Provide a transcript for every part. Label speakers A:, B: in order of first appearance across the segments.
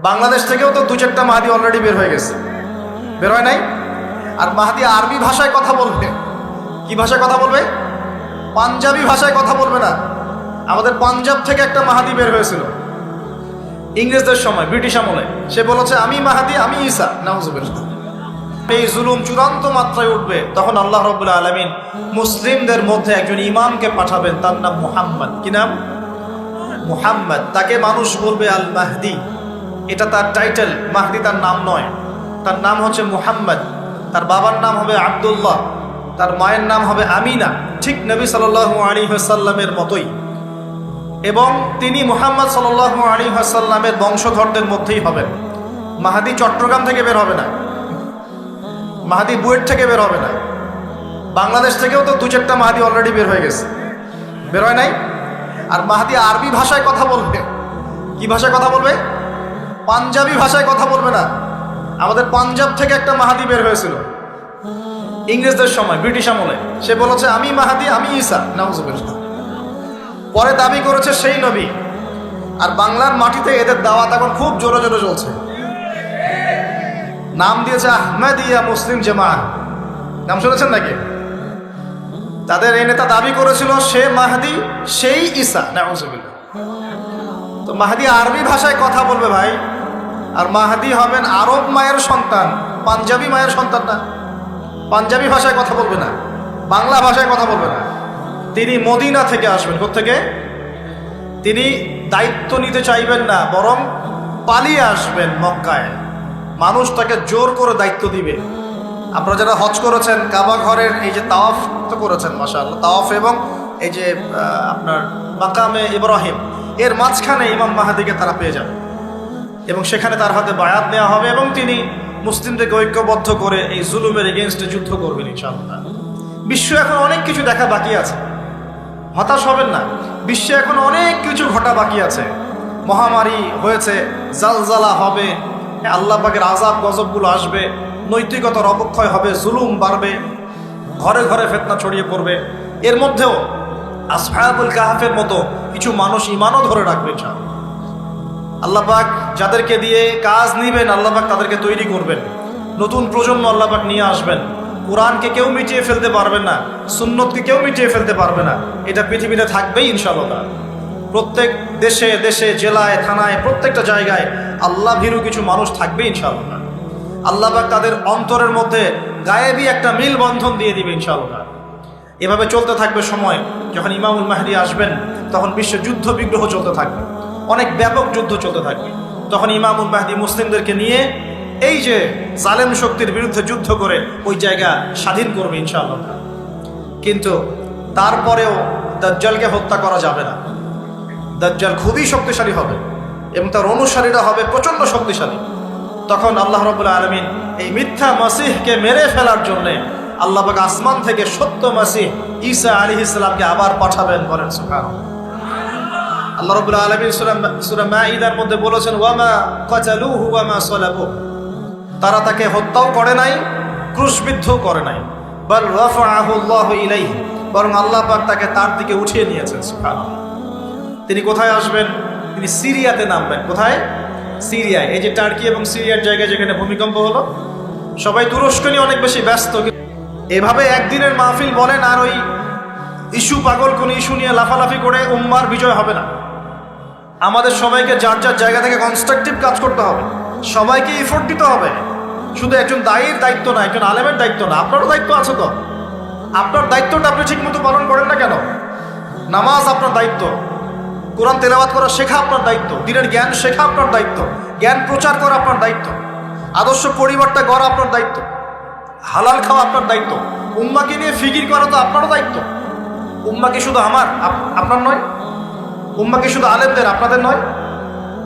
A: বাংলাদেশ থেকেও তো দু চারটা মাহাদি অলরেডি বের হয়ে গেছে, বের হয় নাই? আর মাহাদি আরবি ভাষায় কথা বলবে। কি ভাষায় কথা বলবে? পাঞ্জাবি ভাষায় কথা বলবে না। আমাদের পাঞ্জাব থেকে একটা মাহাদি বের হয়েছিল ইংরেজদের সময়, ব্রিটিশ আমলে। সে বলেছে আমি মাহাদি, আমি ঈসা। নাউজুবিল্লাহ। এই জুলুম চূড়ান্ত মাত্রায় উঠবে, তখন আল্লাহ রাব্বুল আলামিন মুসলিমদের মধ্যে একজন ইমামকে পাঠাবেন, তার নাম মুহাম্মদ। কি নাম? মুহাম্মদ। তাকে মানুষ বলবে আল মাহদি। এটা তার টাইটেল, মাহদি তার নাম নয়। তার নাম হচ্ছে মুহাম্মদ। তার বাবার নাম হবে আব্দুল্লাহ, তার মায়ের নাম হবে আমিনা, ঠিক নবী সাল্লাল্লাহু আলাইহি ওয়াসাল্লামের মতোই। এবং তিনি মুহাম্মদ সাল্লাল্লাহু আলাইহি ওয়াসাল্লামের বংশধরদের মধ্যেই হবেন। মাহাদি চট্টগ্রাম থেকে বের হবে না, মাহাদি বুয়েট থেকে বের হবে না। বাংলাদেশ থেকেও তো দু চারটা মাহাদি অলরেডি বের হয়ে গেছে, বের হয় নাই? আর মাহাদি আরবি ভাষায় কথা বলবে। কি ভাষায় কথা বলবে? পাঞ্জাবি ভাষায় কথা বলবে না। আমাদের পাঞ্জাব থেকে একটা মাহাদি বের হয়েছিল ইংরেজদের সময়, ব্রিটিশ আমলে। সে বলেছে আমি মাহাদি, আমি ঈসা। নাউজুবিল্লাহ। পরে দাবি করেছে সেই নবী। আর বাংলার মাটিতে এদের দাওয়াত এখন খুব জোরে জোরে চলছে। নাম দিয়েছে আহমদিয়া মুসলিম জামাত। নাম শুনেছেন নাকি? তাদের এই নেতা দাবি করেছিল সে মাহদি, সেই ঈসা। নাউজুবিল্লাহ। তো মাহদি আরবি ভাষায় কথা বলবে ভাই। আর মাহদি হবেন আরব মায়ের সন্তান, পাঞ্জাবি মায়ের সন্তান না। পাঞ্জাবি ভাষায় কথা বলবে না, বাংলা ভাষায় কথা বলবে না। তিনি মদিনা থেকে আসবেন। কোত্থেকে? তিনি দায়িত্ব নিতে চাইবেন না, বরং পালিয়ে আসবেন মক্কায়। মানুষ তাকে জোর করে দায়িত্ব দিবে। আপনারা যারা হজ করেছেন, কাবা ঘরের এই যে তাওয়াফ তো করেছেন, মাশাআল্লাহ, তাওয়াফ এবং এই যে আপনার মাকামে ইব্রাহিম, এর মাঝখানে ইমাম মাহাদিকে তারা পেয়ে যাবে এবং সেখানে তার হাতে বায়াত নেওয়া হবে এবং তিনি মুসলিমদেরকে ঐক্যবদ্ধ করে এই জুলুমের এগেনস্টে যুদ্ধ করবেন ইনশাআল্লাহ। বিশ্ব এখন অনেক কিছু দেখা বাকি আছে, হতাশ হবেন না। বিশ্বে এখন অনেক কিছু ঘটা বাকি আছে। মহামারী হয়েছে, জালজালা হবে, আল্লাহ পাকের আযাব গজবগুলো আসবে, নৈতিকতার অবক্ষয় হবে, জুলুম বাড়বে, ঘরে ঘরে ফিতনা ছড়িয়ে পড়বে। এর মধ্যেও আসহাবুল কাহফের মতো কিছু মানুষ ঈমানও ধরে রাখবে ইনশাআল্লাহ। আল্লাহ পাক যাদেরকে দিয়ে কাজ নিবেন, আল্লাহ পাক তাদেরকে তৈরি করবেন। নতুন প্রজন্ম আল্লাহ পাক নিয়ে আসবেন। কোরআনকে কেউ মিটিয়ে ফেলতে পারবে না, সুন্নতকে কেউ মিটিয়ে ফেলতে পারবে না। এটা পৃথিবীতে থাকবেই ইনশাআল্লাহ। প্রত্যেক দেশে দেশে, জেলায়, থানায়, প্রত্যেকটা জায়গায় আল্লাহ ভীরু কিছু মানুষ থাকবে ইনশাআল্লাহ। আল্লাহ পাক তাদের অন্তরের মধ্যে গায়েবী একটা মিল বন্ধন দিয়ে দিবে ইনশাআল্লাহ। এভাবে চলতে থাকবে সময়। যখন ইমামুল মাহদি আসবেন, তখন বিশ্বে যুদ্ধ বিগ্রহ চলতে থাকবে, অনেক ব্যাপক যুদ্ধ চলতে থাকবে। তখন ইমামুল মাহদি মুসলিমদেরকে নিয়ে এই যে জালেম শক্তির বিরুদ্ধে যুদ্ধ করে ওই জায়গা স্বাধীন করবে ইনশাআল্লাহ। কিন্তু তারপরেও দাজ্জালকে হত্যা করা যাবে না। দাজ্জাল খুবই শক্তিশালী হবে এবং তার অনুসারীরা হবে প্রচণ্ড শক্তিশালী। তখন আল্লাহ রাব্বুল আলামিন এই মিথ্যা মাসিহকে মেরে ফেলার জন্যে আল্লাহ পাক আসমান থেকে সত্য মাসিহ ঈসা আলাইহিস সালামকে আবার পাঠাবেন। বলেন সুবহানাল্লাহ। আল্লাহ রাব্বুল আলামিন সূরা মাঈদার মধ্যে বলেছেন, ওয়ামা কাতালুহু ওয়ামা সালাবুহু। তারা তাকে হত্যাও করে নাই, ক্রুশবিদ্ধও করে নাই। বাল রাফাআহু আল্লাহু ইলাইহি, বরং আল্লাহ পাক তাকে তার দিকে উঠিয়ে নিয়েছেন। সুবহানাল্লাহ। তিনি কোথায় আসবেন? তিনি সিরিয়াতে নামবেন। কোথায়? সিরিয়ায়। এই যে টার্কি এবং সিরিয়ার জায়গায় যেখানে ভূমিকম্প হলো, সবাই তুরস্ক নিয়ে অনেক বেশি ব্যস্ত। এভাবে একদিনের মাহফিল বলেন আর ওই ইস্যু, পাগল কোন ইস্যু নিয়ে লাফালাফি করে উম্মার বিজয় হবে না। আমাদের সবাইকে যার যার জায়গা থেকে কনস্ট্রাকটিভ কাজ করতে হবে, সবাইকে এফোর্ট দিতে হবে। শুধু একজন দায়ীর দায়িত্ব না, একজন আলেমের দায়িত্ব না, আপনারও দায়িত্ব আছে। তো আপনার দায়িত্বটা আপনি ঠিক মতো পালন করেন না কেন? নামাজ আপনার দায়িত্ব, কোরআন তেলাওয়াত করা শেখা আপনার দায়িত্ব, দিনের জ্ঞান শেখা আপনার দায়িত্ব, জ্ঞান প্রচার করা আপনার দায়িত্ব, আদর্শ পরিবারটা গড়া আপনার দায়িত্ব, হালাল খাওয়া আপনার দায়িত্ব, উম্মাকে নিয়ে ফিকির করা তো আপনারও দায়িত্ব। উম্মা কি শুধু আপনার নয়? উম্মা কি শুধু আলেমদের, আপনাদের নয়?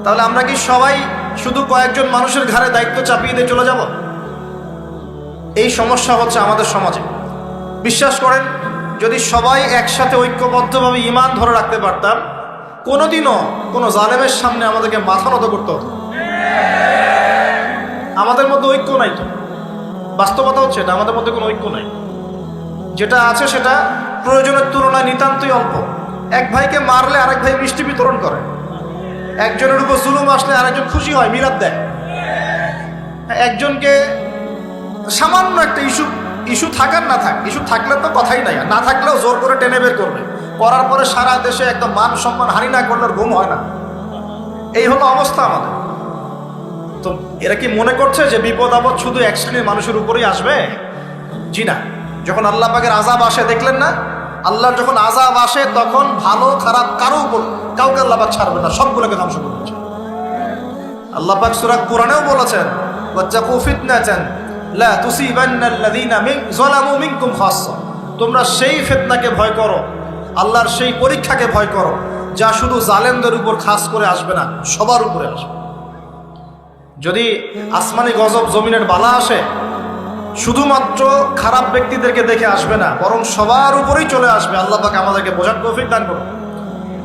A: তাহলে আমরা কি সবাই শুধু কয়েকজন মানুষের ঘাড়ে দায়িত্ব চাপিয়ে দিয়ে চলে যাব? এই সমস্যা হচ্ছে আমাদের সমাজে। বিশ্বাস করেন, যদি সবাই একসাথে ঐক্যবদ্ধভাবে ঈমান ধরে রাখতে পারতাম, কোনোদিনও কোনো জালেমের সামনে আমাদেরকে মাথা নত করতে হতো। আমাদের মধ্যে ঐক্য নাই। তো বাস্তবতা হচ্ছে এটা, আমাদের মধ্যে কোনো ঐক্য নাই। যেটা আছে সেটা প্রয়োজনের তুলনায় নিতান্তই অল্প। এক ভাইকে মারলে আরেক ভাই মিষ্টি বিতরণ করে, একজনের উপর জুলুম আসলে আরেকজন খুশি হয়, মিলাদ দেয়। একজনকে সামান্য একটা ইস্যু থাকার না থাক, ইস্যু থাকলে তো কথাই নাই, না থাকলেও জোর করে টেনে বের করবে, করার পরে সারা দেশে একদম মান সম্মান হানি না করলে ঘুম হয় না। এই হলো অবস্থা আমাদের। তো এরা কি মনে করছে যে বিপদ আপদ শুধু এক শ্রেণীর মানুষের উপরেই আসবে? জি না। যখন আল্লাহ পাকের আযাব আসে, দেখলেন না, আল্লাহর যখন আযাব আসে তখন ভালো খারাপ কাউকে আল্লাহ পাক ছাড়বে না, সবগুলোকে ধ্বংস করবে। আল্লাহ পাক সূরা কোরআনেও বলেছেন, ওয়াত্তাকু ফিতনাতান লা তুসিবান্নাল্লাযীনা যালামু মিনকুম খাসসা। তোমরা সেই ফিতনাকে ভয় করো, আল্লাহর সেই পরীক্ষাকে ভয় করো, যা শুধু জালেমদের উপর খাস করে আসবে না, সবার উপরে আসবে। যদি আসমানি গজব, জমিনের বালা আসে, শুধুমাত্র খারাপ ব্যক্তিদেরকে দেখে আসবে না, বরং সবার উপরেই চলে আসবে। আল্লাহ পাক আমাদেরকে বোঝার তৌফিক দান করুন।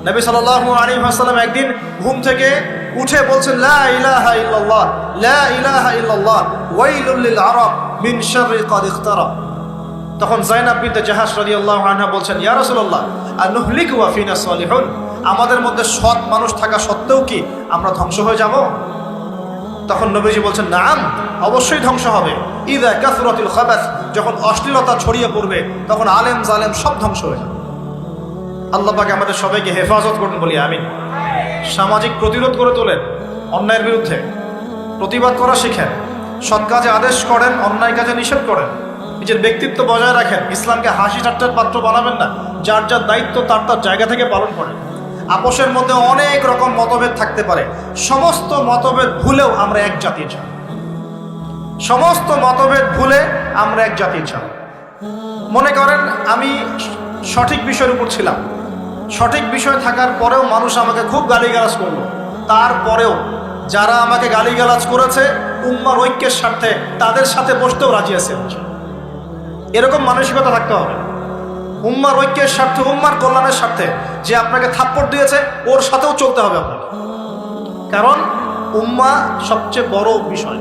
A: নবী সাল্লাল্লাহু আলাইহি ওয়াসাল্লাম একদিন ঘুম থেকে উঠে বলছেন, লা ইলাহা ইল্লাল্লাহ, লা ইলাহা ইল্লাল্লাহ, ওয়াইলুল লিল আরাব মিন শাররি ক্বাদ ইখতারাব। তখন যায়েনাব বিনতে জাহাশ রাদিয়াল্লাহু আনহা বলছেন, ইয়া রাসূলুল্লাহ, আনুহলিকু ওয়া ফিনা সালিহুন। আমাদের মধ্যে সৎ মানুষ থাকা সত্ত্বেও কি আমরা ধ্বংস হয়ে যাব? তখন নবীজি বলছেন, নাম, অবশ্যই ধ্বংস হবে। ইযা কাসরাতুল খাবাস, যখন অশ্লীলতা ছড়িয়ে পড়বে তখন আলেম জালেম সব ধ্বংস হয়ে যাবে। আল্লাহ পাক আমাদের সবাইকে হেফাজত করুন বলি আমিন। সামাজিক প্রতিরোধ করে তোলেন, অন্যায়ের বিরুদ্ধে প্রতিবাদ করা শিখেন, সৎ কাজে আদেশ করেন, অন্যায় কাজে নিষেধ করেন, নিজের ব্যক্তিত্ব বজায় রাখেন, ইসলামকে হাসি ঠাট্টার পাত্র বানাবেন না, যার যার দায়িত্ব তার তার জায়গা থেকে পালন করেন। আপোষের মধ্যে অনেক রকম মতভেদ থাকতে পারে, সমস্ত মতভেদ ভুলেও আমরা এক জাতির ছাড়, সমস্ত মতভেদ ভুলে আমরা এক জাতির ছাড়। মনে করেন আমি সঠিক বিষয়ের উপর ছিলাম, সঠিক বিষয় থাকার পরেও মানুষ আমাকে খুব গালিগালাজ করলো, তারপরেও যারা আমাকে গালিগালাজ করেছে উম্মার ঐক্যের স্বার্থে তাদের সাথে বসতেও রাজি আছে। এরকম মানসিকতা থাকতে হবে, উম্মার ঐক্যের স্বার্থে, উম্মার কল্যাণের স্বার্থে। যে আপনাকে থাপ্পড় দিয়েছে ওর সাথেও চলতে হবে আপনাকে, কারণ উম্মা সবচেয়ে বড় বিষয়,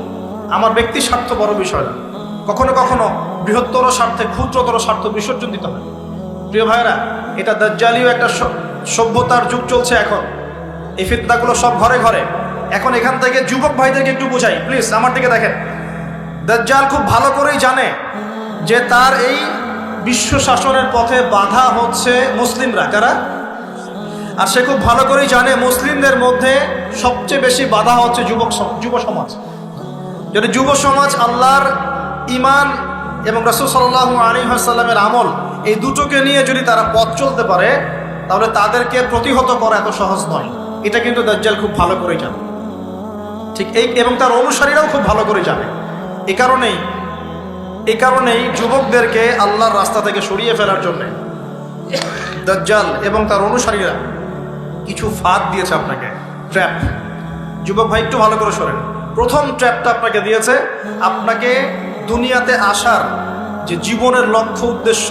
A: আমার ব্যক্তির স্বার্থ বড় বিষয় না। কখনো কখনো বৃহত্তর স্বার্থে ক্ষুদ্রতর স্বার্থ বিসর্জন দিতে হয়। প্রিয় ভাইরা, এটা দাজ্জালীয় একটা সভ্যতার যুগ চলছে এখন, এই ফিতনাগুলো সব ঘরে ঘরে। এখন এখান থেকে যুবক ভাইদেরকে একটু বোঝাই, প্লিজ আমার দিকে দেখেন। দাজ্জাল খুব ভালো করেই জানে যে তার এই বিশ্ব শাসনের পথে বাধা হচ্ছে মুসলিমরা, কারা? আর সে খুব ভালো করেই জানে মুসলিমদের মধ্যে সবচেয়ে বেশি বাধা হচ্ছে যুব সমাজ। যদি যুব সমাজ আল্লাহর ঈমান এবং রাসূল সাল্লাল্লাহু আলাইহি ওয়াসাল্লামের আমল, এই দুটোকে নিয়ে যদি তারা পথ চলতে পারে, তাহলে তাদেরকে প্রতিহত করা এত সহজ নয়। এটা কিন্তু দাজ্জাল খুব ভালো করে জানে, ঠিক এই, এবং তার অনুসারীরাও খুব ভালো করে জানে। এই কারণেই যুবকদেরকে আল্লাহর রাস্তা থেকে সরিয়ে ফেলার জন্য দাজ্জাল এবং তার অনুসারীরা কিছু ফাঁদ দিয়েছে আপনাকে, ট্র্যাপ। যুবক ভাই একটু ভালো করে শোনেন। প্রথম ট্র্যাপটা আপনাকে দিয়েছে, আপনাকে দুনিয়াতে আসার যে জীবনের লক্ষ্য উদ্দেশ্য,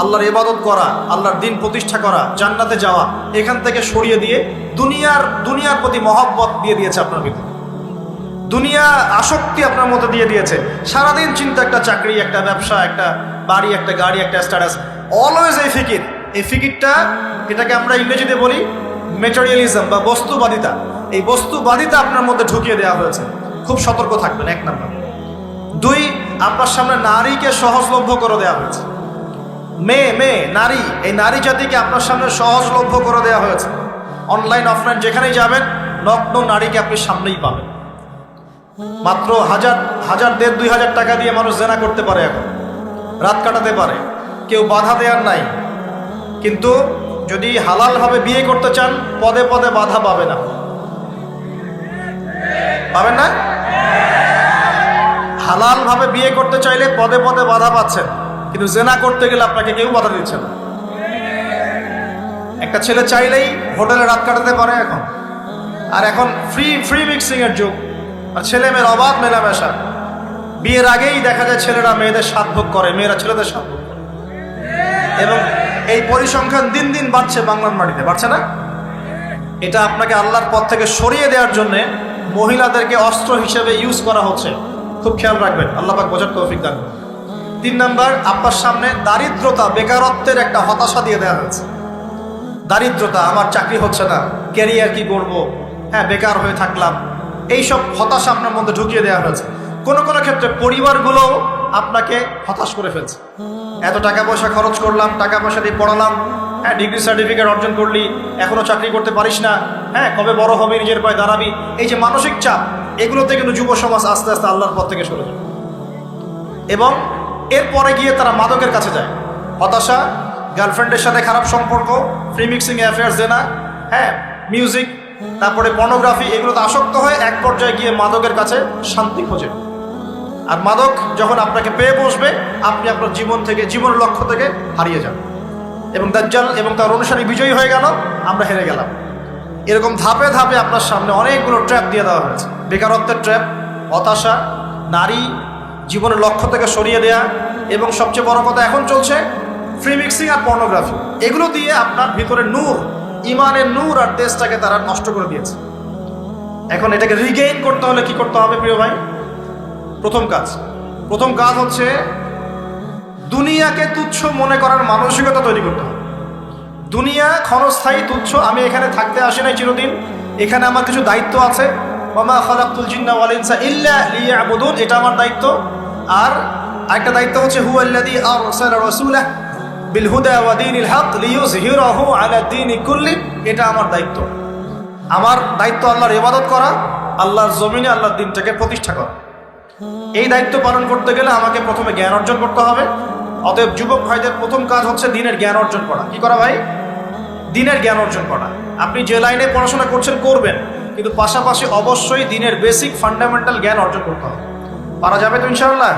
A: আল্লাহর ইবাদত করা, আল্লাহর দ্বীন প্রতিষ্ঠা করা, জান্নাতে যাওয়া, এখান থেকে সরিয়ে দিয়ে দুনিয়ার প্রতি মহব্বত দিয়ে দিয়েছে আপনার ভিতরে, দুনিয়া আসক্তি আপনার মধ্যে দিয়ে দিয়েছে। সারাদিন চিন্তা, একটা চাকরি, একটা ব্যবসা, একটা বাড়ি, একটা গাড়ি, একটা স্ট্যাটাস, অলওয়েজ এই ফিকির। এই ফিকিরটা, এটাকে আমরা ইংরেজিতে বলি ম্যাটেরিয়ালিজম বা বস্তুবাদিতা। এই বস্তুবাদিতা আপনার মধ্যে ঢুকিয়ে দেওয়া হয়েছে। খুব সতর্ক থাকবেন, এক নাম্বার। দুই, আপনার সামনে নারীকে সহজলভ্য করে দেওয়া হয়েছে। মেয়ে নারী, এই নারী জাতিকে আপনার সামনে সহজলভ্য করে দেওয়া হয়েছে। অনলাইন অফলাইন যেখানেই যাবেন, নগ্ন নারীকে আপনি সামনেই পাবেন। মাত্র 1000, 1500, 2000 টাকা দিয়ে মানুষ জেনা করতে পারে, এখন রাত কাটাতে পারে, কেউ বাধা দেওয়ার নাই। কিন্তু যদি হালালভাবে বিয়ে করতে চান, পদে পদে বাধা পাবেন না, পাবেন না? হালালভাবে বিয়ে করতে চাইলে পদে পদে বাধা পাচ্ছেন, কিন্তু জেনা করতে গেলে আপনাকে কেউ বাধা দিচ্ছে না। একটা ছেলে চাইলেই হোটেলে রাত কাটাতে পারে এখন, আর এখন ফ্রি মিক্সিং এর যুগ, আর ছেলে মেয়ের অবাধ মেলামেশা। বিয়ের আগেই দেখা যায় ছেলেরা মেয়েদের স্বাদ ভোগ করে, মেয়েরা ছেলেদের স্বাদ ভোগ করে, এবং এই পরিসংখ্যান দিন দিন বাড়ছে বাংলার মাটিতে, বাড়ছে না? এটা আপনাকে আল্লাহর পথ থেকে সরিয়ে দেওয়ার জন্য মহিলাদেরকে অস্ত্র হিসেবে ইউজ করা হচ্ছে। খুব খেয়াল রাখবেন, আল্লাহ পাক বোঝার তৌফিক দান করুন। 3 নাম্বার, আপনার সামনে দারিদ্রতা, বেকারত্বের একটা হতাশা দিয়ে দেওয়া হয়েছে। দারিদ্রতা, আমার চাকরি হচ্ছে না, ক্যারিয়ার কি করব, হ্যাঁ বেকার হয়ে থাকলাম, এইসব হতাশা আপনার মধ্যে ঢুকিয়ে দেওয়া হয়েছে। কোনো কোনো ক্ষেত্রে পরিবারগুলো আপনাকে হতাশ করে ফেলছে। এত টাকা পয়সা খরচ করলাম, টাকা পয়সা দিয়ে পড়ালাম, হ্যাঁ ডিগ্রি সার্টিফিকেট অর্জন করলি, এখনো চাকরি করতে পারিস না, হ্যাঁ কবে বড় হবে, নিজের পায়ে দাঁড়াবি। এই যে মানসিক চাপ, এগুলোতে কিন্তু যুব সমাজ আস্তে আস্তে আল্লাহর পথ থেকে সরে যায় এবং এরপরে গিয়ে তারা মাদকের কাছে যায়। হতাশা, গার্লফ্রেন্ডের সাথে খারাপ সম্পর্ক, ফ্রি মিক্সিং অ্যাফেয়ার্স দেনা, হ্যাঁ মিউজিক, তারপরে পর্নোগ্রাফি, এগুলোতে আসক্ত হয়ে এক পর্যায়ে গিয়ে মাদকের কাছে শান্তি খোঁজে। আর মাদক যখন আপনাকে পেয়ে বসবে, আপনি আপনার জীবন থেকে, জীবনের লক্ষ্য থেকে হারিয়ে যান এবং দাজ্জাল এবং তার অনুসারী বিজয়ী হয়ে গেল, আমরা হেরে গেলাম। এরকম ধাপে ধাপে আপনার সামনে অনেকগুলো ট্র্যাপ দিয়ে দেওয়া হয়েছে। বেকারত্বের ট্র্যাপ, হতাশা, নারী, জীবনের লক্ষ্য থেকে সরিয়ে দেয়া, এবং সবচেয়ে বড় কথা এখন চলছে ফ্রি মিক্সিং আর পর্নোগ্রাফি। এগুলো দিয়ে আপনার ভিতরে নূর, ইমানের নূর আর তেজটাকে তারা নষ্ট করে দিয়েছে। এখন এটাকে রিগেইন করতে হলে কি করতে হবে প্রিয় ভাই? প্রথম কাজ হচ্ছে দুনিয়াকে তুচ্ছ মনে করার মানসিকতা তৈরি করতে হবে। দুনিয়া ক্ষণস্থায়ী, তুচ্ছ। আমি এখানে থাকতে আসি নাই চিরদিন, এখানে আমার কিছু দায়িত্ব আছে। ওয়ামা খালাকতুল জিন্না ওয়াল ইনসা ইল্লা লিয়াবুদুন, এটা আমার দায়িত্ব। আর আরেকটা দায়িত্ব হচ্ছে হুয়াল্লাযী আরসালা রাসূলাহু বিল হুদা ওয়া দীনিল হক লিইয়ুযহিরাহু আলা দীনি কুল্লি, এটা আমার দায়িত্ব। আমার দায়িত্ব আল্লাহর ইবাদত করা, আল্লাহর জমিনে আল্লাহর দ্বীনটাকে প্রতিষ্ঠা করা। এই দায়িত্ব পালন করতে গেলে আমাকে প্রথমে জ্ঞান অর্জন করতে হবে। অতএব যুবক ভাইদের প্রথম কাজ হচ্ছে দিনের জ্ঞান অর্জন করা। কি করা ভাই? দিনের জ্ঞান অর্জন করা। আপনি যে লাইনে পড়াশোনা করছেন করবেন, কিন্তু পাশাপাশি অবশ্যই দিনের বেসিক ফান্ডামেন্টাল জ্ঞান অর্জন করতে হবে। পারা যাবে তো ইনশাআল্লাহ?